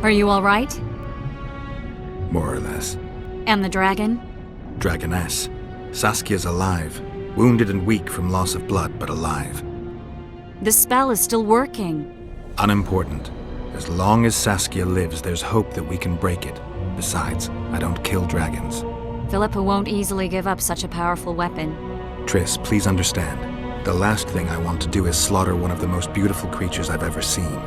Are you all right? More or less. And the dragon? Dragoness. Saskia's alive. Wounded and weak from loss of blood, but alive. The spell is still working. Unimportant. As long as Saskia lives, there's hope that we can break it. Besides, I don't kill dragons. Philippa won't easily give up such a powerful weapon. Triss, please understand. The last thing I want to do is slaughter one of the most beautiful creatures I've ever seen.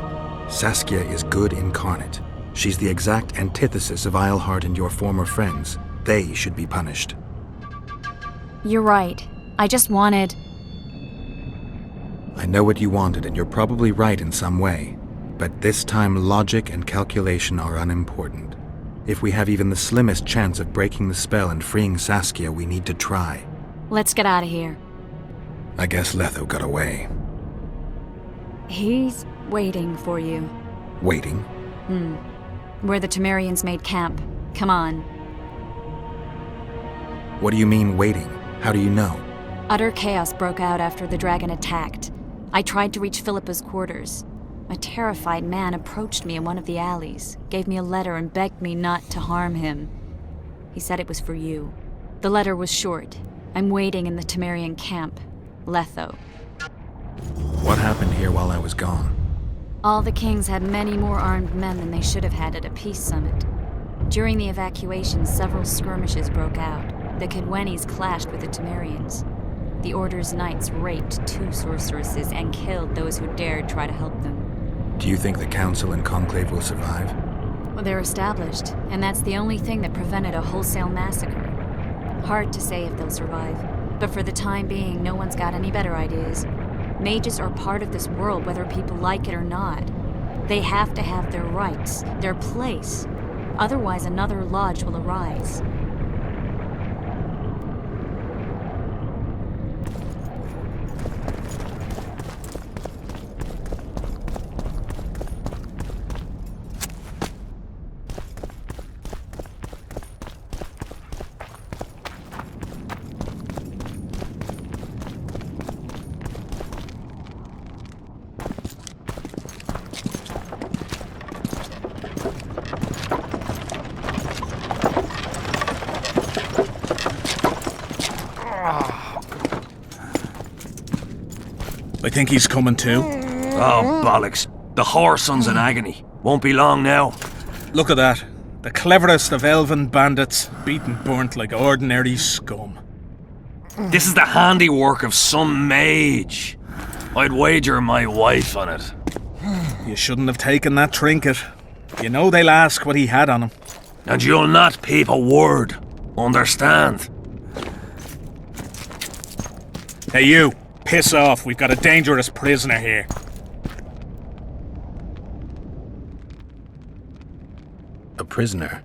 Saskia is good incarnate. She's the exact antithesis of Eilhart and your former friends. They should be punished. You're right. I just wanted... I know what you wanted, and you're probably right in some way. But this time, logic and calculation are unimportant. If we have even the slimmest chance of breaking the spell and freeing Saskia, we need to try. Let's get out of here. I guess Letho got away. He's waiting for you. Waiting? Where the Temerians made camp. Come on. What do you mean, waiting? How do you know? Utter chaos broke out after the dragon attacked. I tried to reach Philippa's quarters. A terrified man approached me in one of the alleys, gave me a letter and begged me not to harm him. He said it was for you. The letter was short. I'm waiting in the Temerian camp. Letho. What happened here while I was gone? All the kings had many more armed men than they should have had at a peace summit. During the evacuation, several skirmishes broke out. The Kedwenis clashed with the Temerians. The Order's knights raped 2 sorceresses and killed those who dared try to help them. Do you think the Council and Conclave will survive? Well, they're established, and that's the only thing that prevented a wholesale massacre. Hard to say if they'll survive, but for the time being, no one's got any better ideas. Mages are part of this world, whether people like it or not. They have to have their rights, their place. Otherwise, another lodge will arise. I think he's coming too. Oh, bollocks. The whoreson's in agony. Won't be long now. Look at that. The cleverest of elven bandits, beaten burnt like ordinary scum. This is the handiwork of some mage. I'd wager my wife on it. You shouldn't have taken that trinket. You know they'll ask what he had on him. And you'll not peep a word. Understand? Hey you, piss off. We've got a dangerous prisoner here. A prisoner?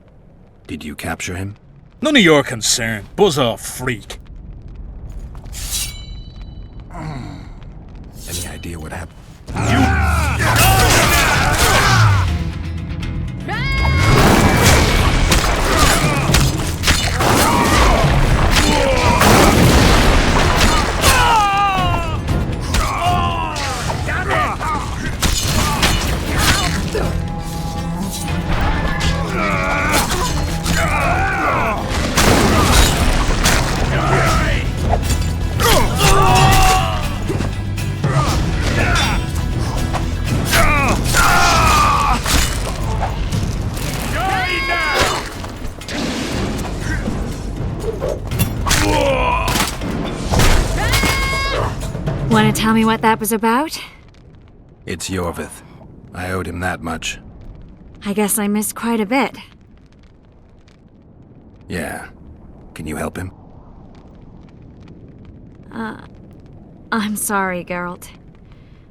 Did you capture him? None of your concern. Buzz off, freak. Any idea what happened? Want to tell me what that was about? It's Iorveth. I owed him that much. I guess I missed quite a bit. Yeah. Can you help him? I'm sorry, Geralt.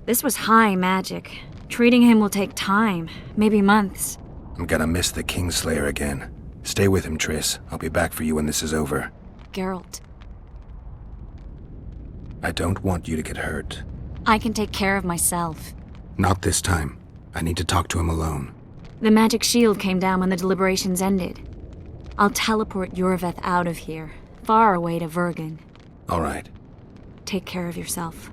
This was high magic. Treating him will take time, maybe months. I'm gonna miss the Kingslayer again. Stay with him, Triss. I'll be back for you when this is over. Geralt, I don't want you to get hurt. I can take care of myself. Not this time. I need to talk to him alone. The magic shield came down when the deliberations ended. I'll teleport Iorveth out of here, far away to Vergen. All right. Take care of yourself.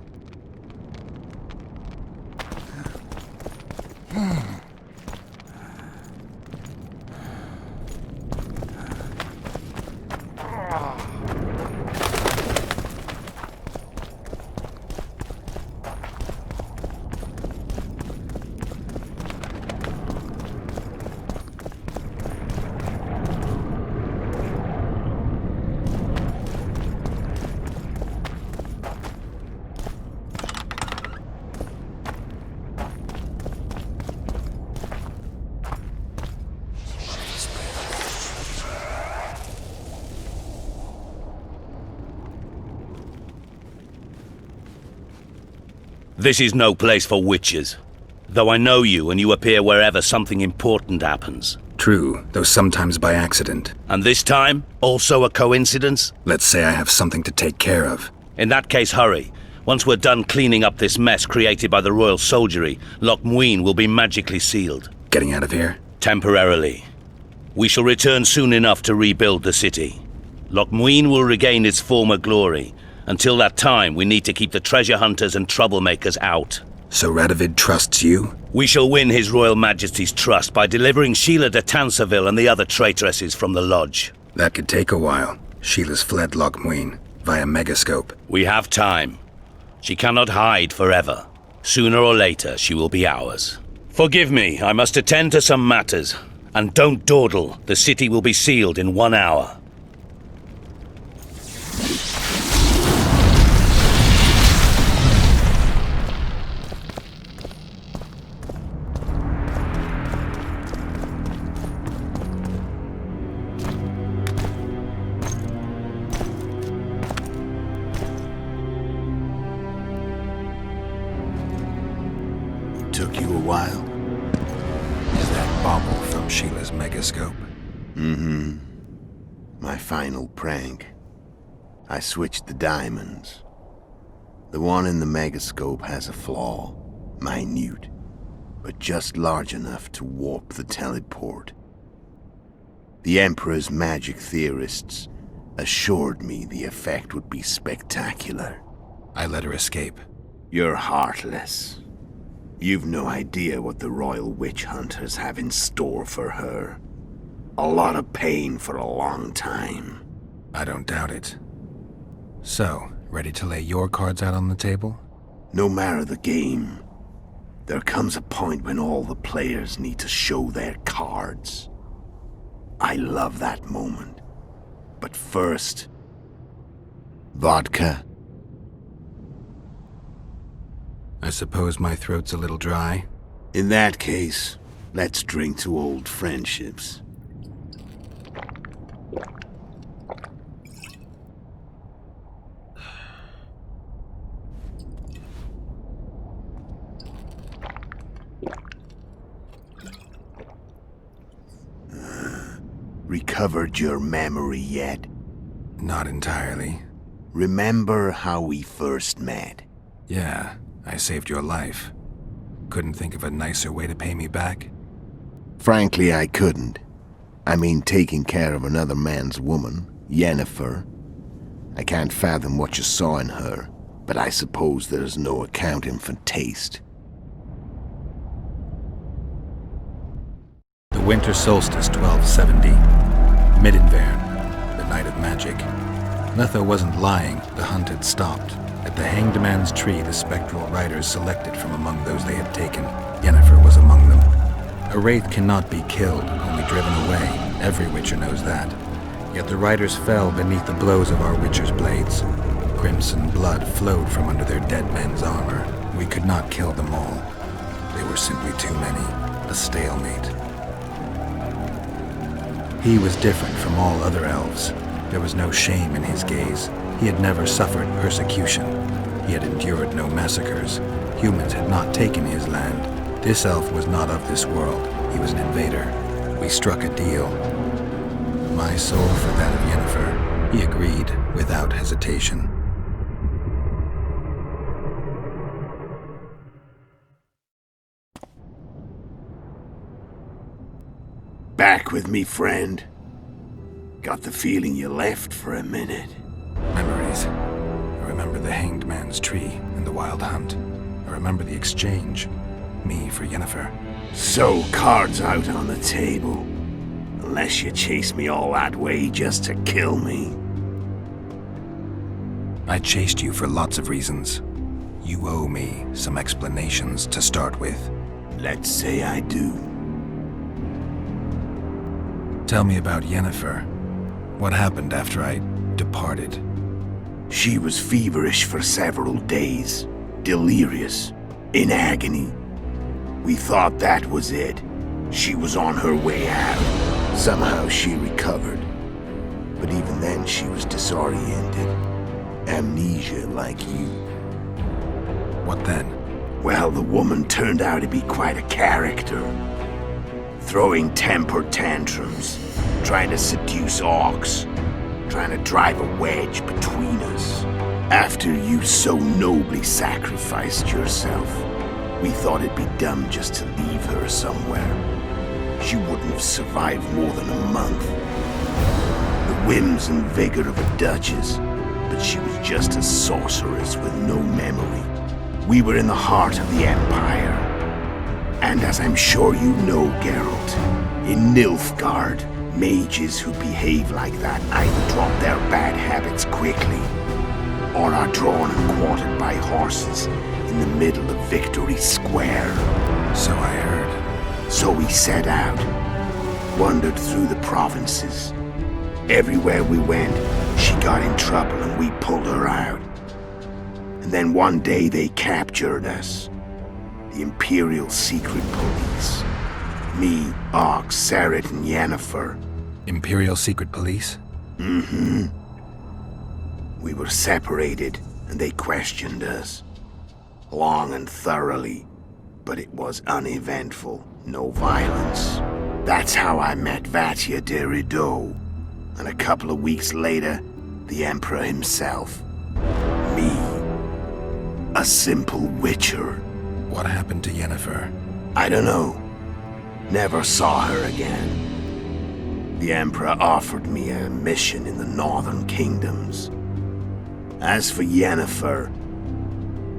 This is no place for witches. Though I know you and you appear wherever something important happens. True, though sometimes by accident. And this time, also a coincidence? Let's say I have something to take care of. In that case, hurry. Once we're done cleaning up this mess created by the royal soldiery, Loch Muin will be magically sealed. Getting out of here? Temporarily. We shall return soon enough to rebuild the city. Loch Muin will regain its former glory. Until that time, we need to keep the treasure hunters and troublemakers out. So Radovid trusts you? We shall win His Royal Majesty's trust by delivering Sheila de Tansarville and the other traitresses from the lodge. That could take a while. Sheila's fled Loch Muin via Megascope. We have time. She cannot hide forever. Sooner or later, she will be ours. Forgive me, I must attend to some matters. And don't dawdle, the city will be sealed in 1 hour. Took you a while? Is that bauble from Sheila's Megascope? Mm-hmm. My final prank. I switched the diamonds. The one in the Megascope has a flaw. Minute. But just large enough to warp the teleport. The Emperor's magic theorists assured me the effect would be spectacular. I let her escape. You're heartless. You've no idea what the Royal Witch Hunters have in store for her. A lot of pain for a long time. I don't doubt it. So, ready to lay your cards out on the table? No matter the game, there comes a point when all the players need to show their cards. I love that moment. But first, vodka. I suppose my throat's a little dry. In that case, let's drink to old friendships. Recovered your memory yet? Not entirely. Remember how we first met? Yeah, I saved your life. Couldn't think of a nicer way to pay me back? Frankly, I couldn't. I mean, taking care of another man's woman, Yennefer. I can't fathom what you saw in her, but I suppose there's no accounting for taste. The winter solstice 1270. Midinvern, the night of magic. Letho wasn't lying, the hunt had stopped. At the Hanged Man's Tree, the spectral riders selected from among those they had taken. Yennefer was among them. A wraith cannot be killed, only driven away. Every witcher knows that. Yet the riders fell beneath the blows of our witcher's blades. Crimson blood flowed from under their dead men's armor. We could not kill them all. They were simply too many. A stalemate. He was different from all other elves. There was no shame in his gaze. He had never suffered persecution. He had endured no massacres. Humans had not taken his land. This elf was not of this world. He was an invader. We struck a deal. My soul for that of Yennefer. He agreed without hesitation. Back with me, friend. Got the feeling you left for a minute. Memories. I remember the Hanged Man's Tree and the Wild Hunt. I remember the exchange. Me for Yennefer. So, cards out on the table. Unless you chase me all that way just to kill me. I chased you for lots of reasons. You owe me some explanations to start with. Let's say I do. Tell me about Yennefer. What happened after I departed? She was feverish for several days. Delirious. In agony. We thought that was it. She was on her way out. Somehow she recovered. But even then she was disoriented. Amnesia like you. What then? Well, the woman turned out to be quite a character. Throwing temper tantrums, trying to seduce orcs, trying to drive a wedge between us. After you so nobly sacrificed yourself, we thought it'd be dumb just to leave her somewhere. She wouldn't have survived more than a month. The whims and vigor of a duchess, but she was just a sorceress with no memory. We were in the heart of the Empire. And as I'm sure you know, Geralt, in Nilfgaard, mages who behave like that either drop their bad habits quickly, or are drawn and quartered by horses in the middle of Victory Square. So I heard. So we set out, wandered through the provinces. Everywhere we went, she got in trouble and we pulled her out. And then one day they captured us. The Imperial Secret Police. Me, Ox, Sarret, and Yennefer. Imperial Secret Police? Mm-hmm. We were separated, and they questioned us. Long and thoroughly, but it was uneventful, no violence. That's how I met Vatia de Rideau, and a couple of weeks later, the Emperor himself. Me, a simple witcher. What happened to Yennefer? I don't know. Never saw her again. The Emperor offered me a mission in the northern kingdoms. As for Yennefer,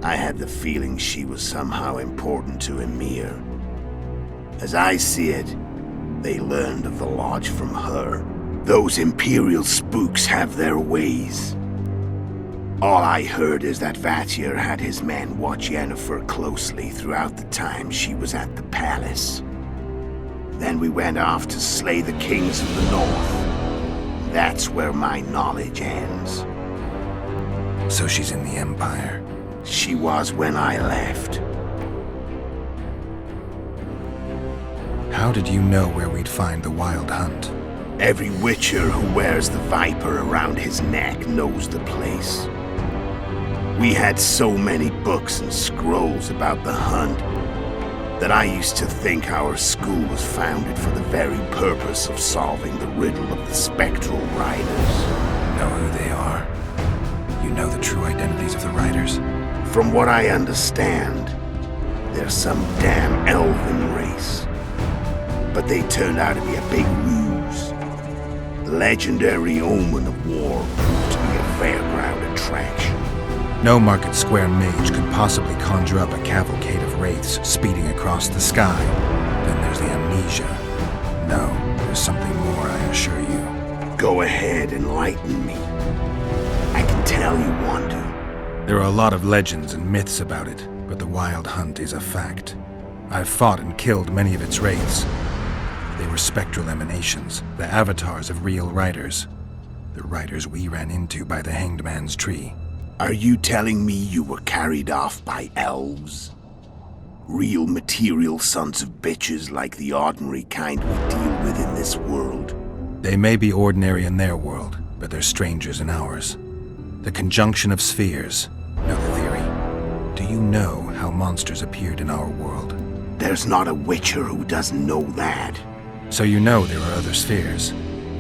I had the feeling she was somehow important to Emir. As I see it, they learned of the Lodge from her. Those Imperial spooks have their ways. All I heard is that Vatir had his men watch Yennefer closely throughout the time she was at the palace. Then we went off to slay the kings of the north. That's where my knowledge ends. So she's in the Empire. She was when I left. How did you know where we'd find the Wild Hunt? Every witcher who wears the viper around his neck knows the place. We had so many books and scrolls about the hunt that I used to think our school was founded for the very purpose of solving the riddle of the spectral riders. Know who they are? You know the true identities of the riders? From what I understand, they're some damn elven race. But they turned out to be a big ruse. The legendary omen of war proved to be a fairground attraction. No Market Square mage could possibly conjure up a cavalcade of wraiths speeding across the sky. Then there's the amnesia. No, there's something more, I assure you. Go ahead, enlighten me. I can tell you wonder. There are a lot of legends and myths about it, but the Wild Hunt is a fact. I've fought and killed many of its wraiths. They were spectral emanations, the avatars of real riders. The riders we ran into by the Hanged Man's Tree. Are you telling me you were carried off by elves? Real material sons of bitches like the ordinary kind we deal with in this world? They may be ordinary in their world, but they're strangers in ours. The conjunction of spheres. Know the theory? Do you know how monsters appeared in our world? There's not a witcher who doesn't know that. So you know there are other spheres.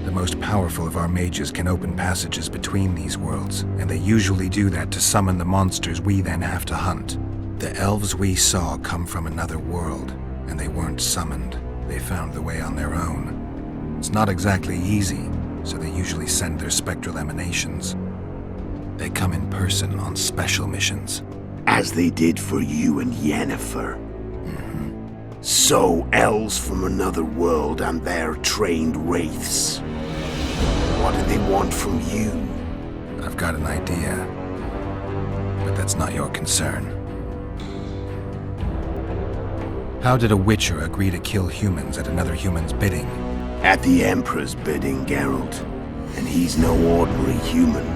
The most powerful of our mages can open passages between these worlds, and they usually do that to summon the monsters we then have to hunt. The elves we saw come from another world, and they weren't summoned. They found the way on their own. It's not exactly easy, so they usually send their spectral emanations. They come in person on special missions. As they did for you and Yennefer. So, elves from another world and their trained wraiths. What do they want from you? I've got an idea, but that's not your concern. How did a witcher agree to kill humans at another human's bidding? At the Emperor's bidding, Geralt. And he's no ordinary human.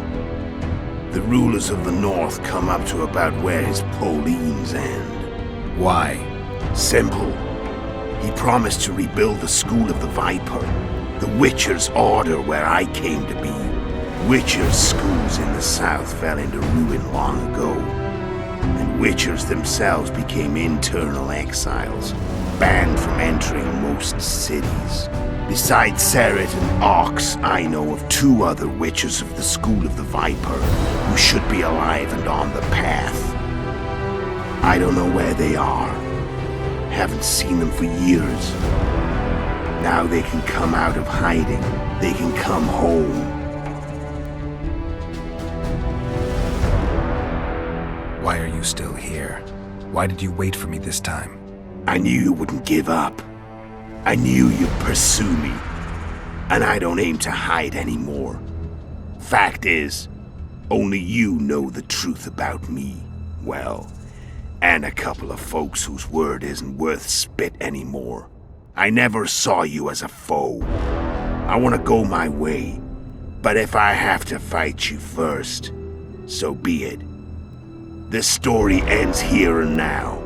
The rulers of the North come up to about where his Pauline's end. Why? Simple. He promised to rebuild the School of the Viper, the Witcher's Order where I came to be. Witcher's schools in the south fell into ruin long ago. and Witchers themselves became internal exiles, banned from entering most cities. Besides Seret and Ox, I know of 2 other Witchers of the School of the Viper who should be alive and on the path. I don't know where they are. Haven't seen them for years. Now they can come out of hiding. They can come home. Why are you still here? Why did you wait for me this time? I knew you wouldn't give up. I knew you'd pursue me. And I don't aim to hide anymore. Fact is, only you know the truth about me. Well, and a couple of folks whose word isn't worth spit anymore. I never saw you as a foe. I want to go my way. But if I have to fight you first, so be it. This story ends here and now.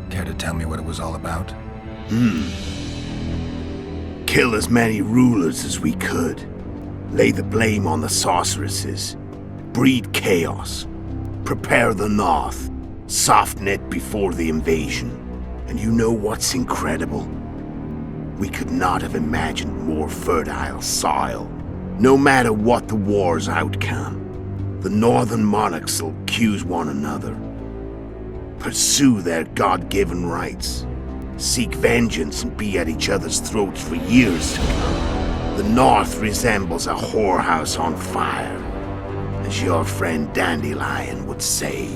Care to tell me what it was all about? Kill as many rulers as we could. Lay the blame on the sorceresses. Breed chaos. Prepare the North. Soften it before the invasion. And you know what's incredible? We could not have imagined more fertile soil. No matter what the war's outcome, the northern monarchs will accuse one another. Pursue their God-given rights. Seek vengeance and be at each other's throats for years to come. The North resembles a whorehouse on fire, as your friend Dandelion would say.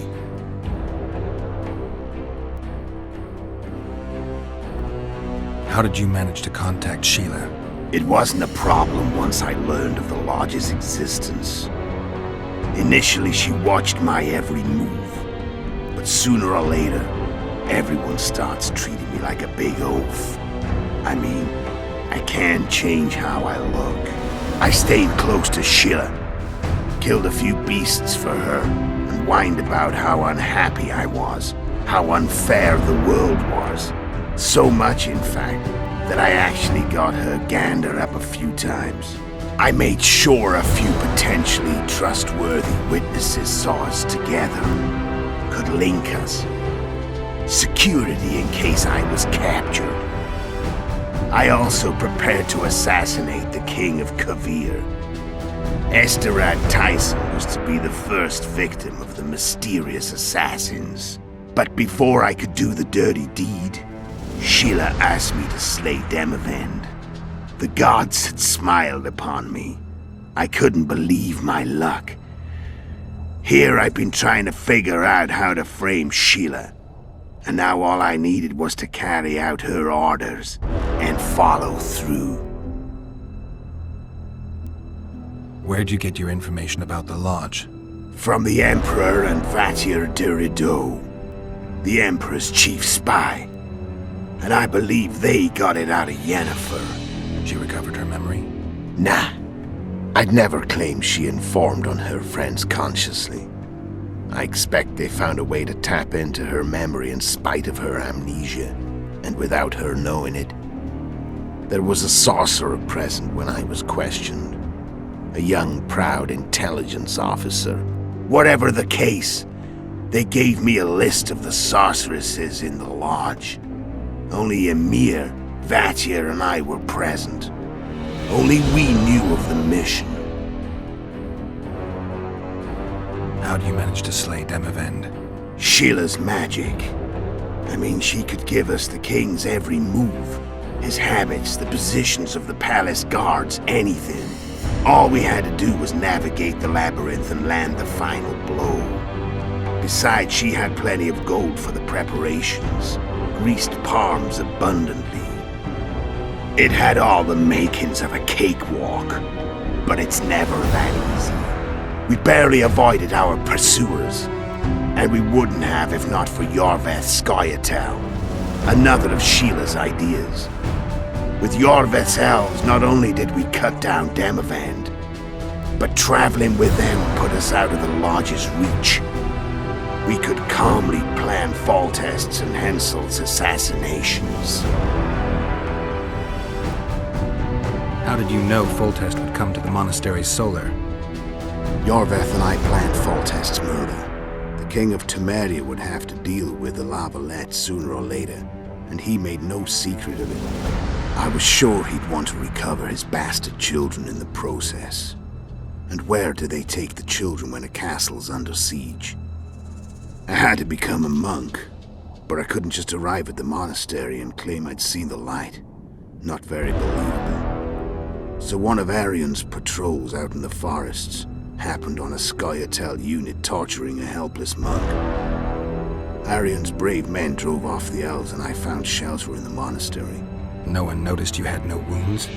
How did you manage to contact Sheila? It wasn't a problem once I learned of the Lodge's existence. Initially, she watched my every move. But sooner or later, everyone starts treating me like a big oaf. I mean, I can't change how I look. I stayed close to Sheila, killed a few beasts for her, and whined about how unhappy I was, how unfair the world was. So much, in fact, that I actually got her gander up a few times. I made sure a few potentially trustworthy witnesses saw us together, could link us. Security in case I was captured. I also prepared to assassinate the King of Kavir. Esterad Tyson was to be the first victim of the mysterious assassins. But before I could do the dirty deed, Sheila asked me to slay Demavend. The gods had smiled upon me. I couldn't believe my luck. Here I've been trying to figure out how to frame Sheila, and now all I needed was to carry out her orders and follow through. Where'd you get your information about the Lodge? From the Emperor and Vatir Durido, the Emperor's chief spy. And I believe they got it out of Yennefer. She recovered her memory? Nah. I'd never claimed she informed on her friends consciously. I expect they found a way to tap into her memory in spite of her amnesia, and without her knowing it. There was a sorcerer present when I was questioned. A young, proud intelligence officer. Whatever the case, they gave me a list of the sorceresses in the Lodge. Only Emir, Vatir, and I were present. Only we knew of the mission. How do you manage to slay Demavend? Sheila's magic. I mean, she could give us the king's every move. His habits, the positions of the palace guards, anything. All we had to do was navigate the labyrinth and land the final blow. Besides, she had plenty of gold for the preparations. Greased palms abundantly. It had all the makings of a cakewalk, but it's never that easy. We barely avoided our pursuers, and we wouldn't have if not for Iorveth Scoia'tael, another of Sheila's ideas. With Iorveth's elves, not only did we cut down Demavend, but traveling with them put us out of the Lodge's reach. We could calmly plan Foltest's and Hensel's assassinations. How did you know Foltest would come to the monastery solar? Iorveth and I planned Foltest's murder. The King of Temeria would have to deal with the Lavalette sooner or later, and he made no secret of it. I was sure he'd want to recover his bastard children in the process. And where do they take the children when a castle's under siege? I had to become a monk, but I couldn't just arrive at the monastery and claim I'd seen the light. Not very believable. So one of Arion's patrols out in the forests happened on a Scoia'tael unit torturing a helpless monk. Arion's brave men drove off the elves and I found shelter in the monastery. No one noticed you had no wounds?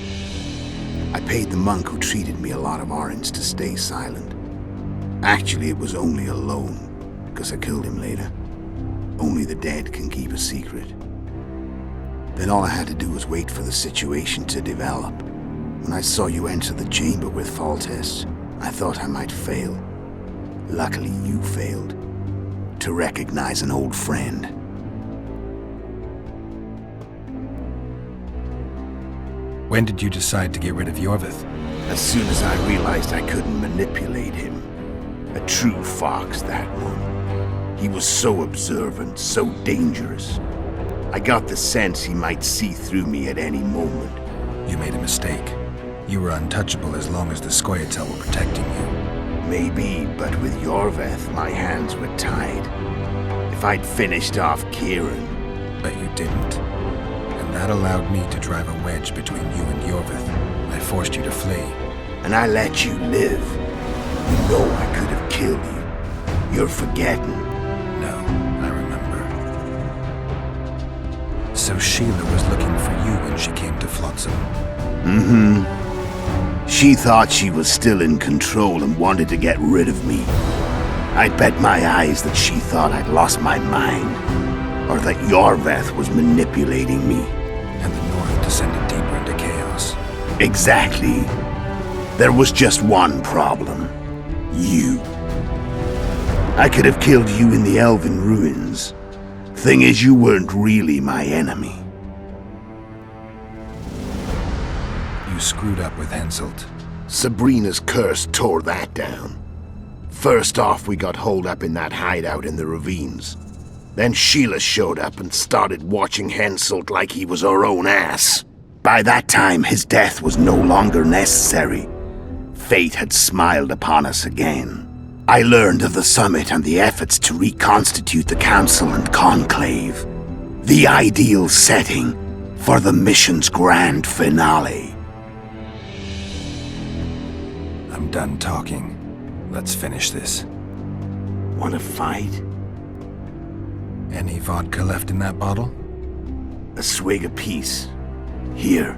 I paid the monk who treated me a lot of orange to stay silent. Actually, it was only a loan, because I killed him later. Only the dead can keep a secret. Then all I had to do was wait for the situation to develop. When I saw you enter the chamber with Foltest, I thought I might fail. Luckily, you failed. To recognize an old friend. When did you decide to get rid of Iorveth? As soon as I realized I couldn't manipulate him. A true fox, that one. He was so observant, so dangerous. I got the sense he might see through me at any moment. You made a mistake. You were untouchable as long as the Scoia'tael were protecting you. Maybe, but with Iorveth, my hands were tied. If I'd finished off Kieran... But you didn't. And that allowed me to drive a wedge between you and Iorveth. I forced you to flee. And I let you live. You know I could have killed you. You're forgetting. No, I remember. So Sheila was looking for you when she came to Flotsam. Mm-hmm. She thought she was still in control and wanted to get rid of me. I'd bet my eyes that she thought I'd lost my mind. Or that Iorveth was manipulating me. And the North descended deeper into chaos. Exactly. There was just one problem. You. I could have killed you in the Elven ruins. Thing is, you weren't really my enemy. You screwed up with Henselt. Sabrina's curse tore that down. First off, we got holed up in that hideout in the ravines. Then Sheila showed up and started watching Henselt like he was her own ass. By that time, his death was no longer necessary. Fate had smiled upon us again. I learned of the summit and the efforts to reconstitute the council and conclave. The ideal setting for the mission's grand finale. I'm done talking. Let's finish this. Want to fight? Any vodka left in that bottle? A swig apiece. Here.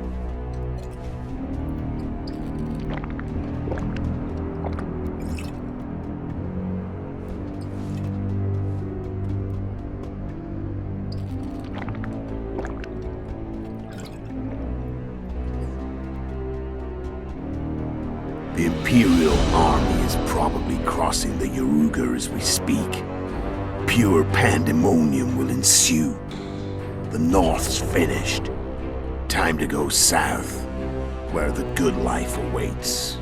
The Imperial army is probably crossing the Yaruga as we speak. Pure pandemonium will ensue. The North's finished. Time to go south, where the good life awaits.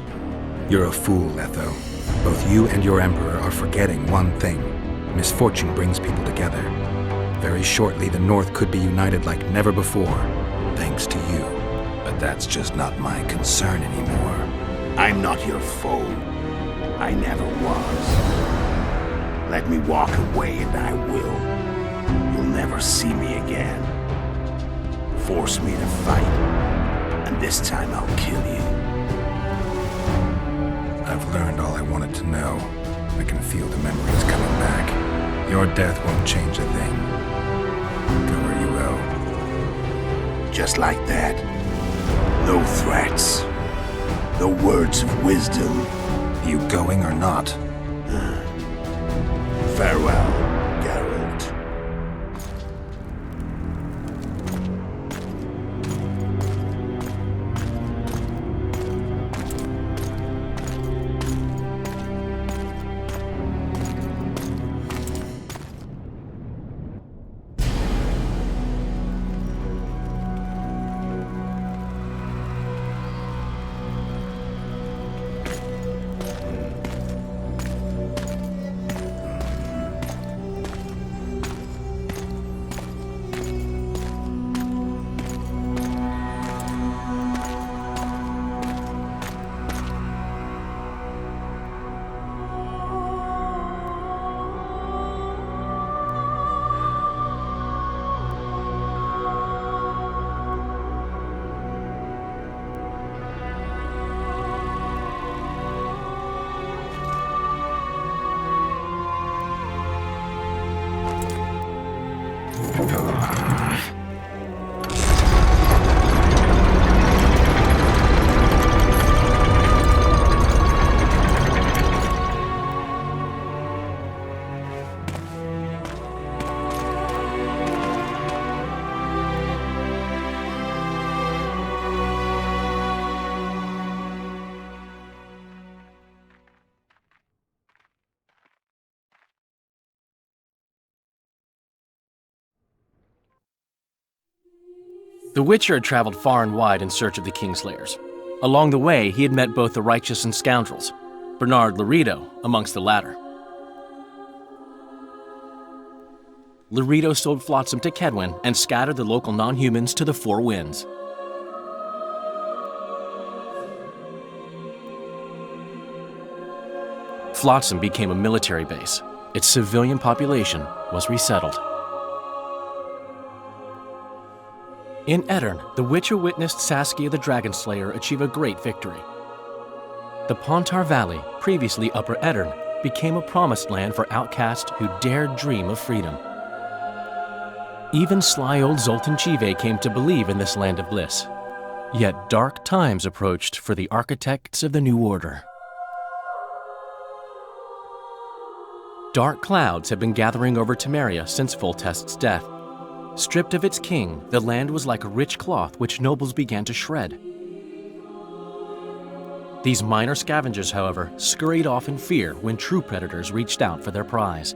You're a fool, Letho. Both you and your Emperor are forgetting one thing. Misfortune brings people together. Very shortly, the North could be united like never before, thanks to you. But that's just not my concern anymore. I'm not your foe. I never was. Let me walk away and I will. You'll never see me again. Force me to fight, and this time I'll kill you. I've learned all I wanted to know. I can feel the memories coming back. Your death won't change a thing. Go where you will. Just like that. No threats. No words of wisdom. You going or not? Farewell, Geralt. The Witcher had traveled far and wide in search of the Kingslayers. Along the way, he had met both the righteous and scoundrels, Bernard Laredo amongst the latter. Laredo sold Flotsam to Kedwin and scattered the local non-humans to the four winds. Flotsam became a military base. Its civilian population was resettled. In Edirn, the Witcher witnessed Saskia the Dragonslayer achieve a great victory. The Pontar Valley, previously Upper Edirn, became a promised land for outcasts who dared dream of freedom. Even sly old Zoltan Chive came to believe in this land of bliss. Yet dark times approached for the architects of the New Order. Dark clouds had been gathering over Temeria since Foltest's death. Stripped of its king, the land was like a rich cloth which nobles began to shred. These minor scavengers, however, scurried off in fear when true predators reached out for their prize.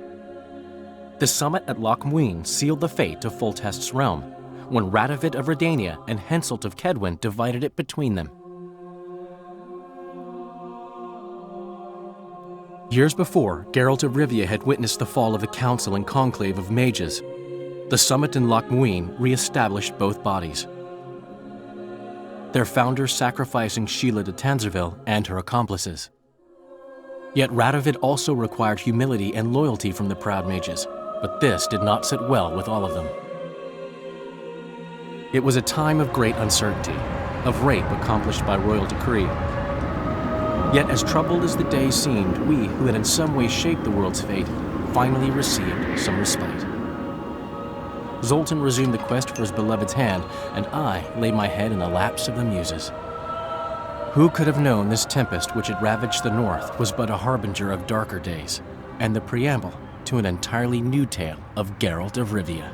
The summit at Loch Muin sealed the fate of Foltest's realm, when Radovid of Redania and Henselt of Kedwin divided it between them. Years before, Geralt of Rivia had witnessed the fall of the Council and Conclave of Mages. The summit in Loch Muin re-established both bodies, their founders sacrificing Sheila de Tanzerville and her accomplices. Yet Radovid also required humility and loyalty from the proud mages, but this did not sit well with all of them. It was a time of great uncertainty, of rape accomplished by royal decree. Yet as troubled as the day seemed, we, who had in some way shaped the world's fate, finally received some respite. Zoltan resumed the quest for his beloved's hand, and I laid my head in the laps of the muses. Who could have known this tempest which had ravaged the north was but a harbinger of darker days, and the preamble to an entirely new tale of Geralt of Rivia.